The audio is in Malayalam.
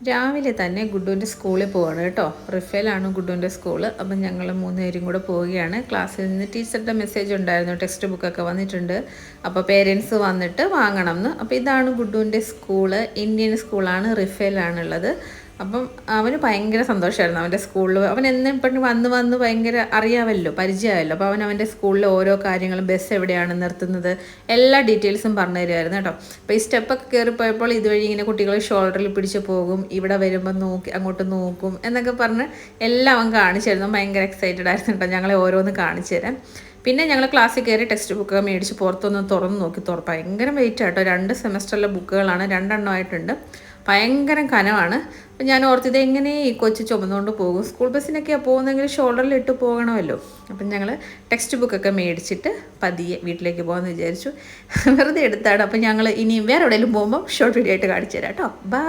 രാവിലെ തന്നെ ഗുഡുവിൻ്റെ സ്കൂളിൽ പോവാണ് കേട്ടോ. റിഫയിലാണ് ഗുഡുവിൻ്റെ സ്കൂള്. അപ്പം ഞങ്ങൾ 3 പേരും കൂടെ പോവുകയാണ്. ക്ലാസ്സിൽ നിന്ന് ടീച്ചറുടെ മെസ്സേജ് ഉണ്ടായിരുന്നു, ടെക്സ്റ്റ് ബുക്കൊക്കെ വന്നിട്ടുണ്ട്, അപ്പോൾ പേരൻസ് വന്നിട്ട് വാങ്ങണം എന്ന്. അപ്പോൾ ഇതാണ് ഗുഡുവിൻ്റെ സ്കൂള്, ഇന്ത്യൻ സ്കൂളാണ്, റിഫയിലാണുള്ളത്. അപ്പം അവന് ഭയങ്കര സന്തോഷമായിരുന്നു അവൻ്റെ സ്കൂളിൽ. അവൻ എന്നും ഇപ്പം വന്ന് ഭയങ്കര അറിയാമല്ലോ, പരിചയമായല്ലോ. അപ്പോൾ അവൻ്റെ സ്കൂളിലെ ഓരോ കാര്യങ്ങളും, ബസ് എവിടെയാണ് നിർത്തുന്നത്, എല്ലാ ഡീറ്റെയിൽസും പറഞ്ഞു തരുമായിരുന്നു കേട്ടോ. അപ്പോൾ ഈ സ്റ്റെപ്പൊക്കെ കയറിപ്പോയപ്പോൾ ഇതുവഴി ഇങ്ങനെ കുട്ടികൾ ഷോൾഡറിൽ പിടിച്ച് പോകും, ഇവിടെ വരുമ്പോൾ നോക്കി അങ്ങോട്ട് നോക്കും എന്നൊക്കെ പറഞ്ഞ് എല്ലാം അവൻ കാണിച്ചു തരുന്നു. ഭയങ്കര എക്സൈറ്റഡ് ആയിരുന്നു കേട്ടോ, ഞങ്ങളെ ഓരോന്ന് കാണിച്ചു തരാൻ. പിന്നെ ഞങ്ങൾ ക്ലാസ്സിൽ കയറി ടെക്സ്റ്റ് ബുക്കൊക്കെ മേടിച്ച് പുറത്തൊന്ന് തുറന്ന് നോക്കി. ഭയങ്കര വെയിറ്റ് ആട്ടോ. 2 സെമസ്റ്ററിലെ ബുക്കുകളാണ്, 2 എണ്ണമായിട്ടുണ്ട്. ഭയങ്കര കനമാണ്. അപ്പം ഞാൻ ഓർത്തത് എങ്ങനെ ഈ കൊച്ചു ചുമന്നുകൊണ്ട് പോകും, സ്കൂൾ ബസ്സിനൊക്കെയാണ് പോകുന്നതെങ്കിൽ ഷോൾഡറിൽ ഇട്ട് പോകണമല്ലോ. അപ്പം ഞങ്ങൾ ടെക്സ്റ്റ് ബുക്കൊക്കെ മേടിച്ചിട്ട് പതിയെ വീട്ടിലേക്ക് പോകാമെന്ന് വിചാരിച്ചു. വെറുതെ എടുത്താണ്. അപ്പം ഞങ്ങൾ ഇനിയും വേറെ എവിടെയെങ്കിലും പോകുമ്പോൾ ഷോർട്ട് വീഡിയോ ആയിട്ട് കാണിച്ചു തരാം കേട്ടോ. ബൈ.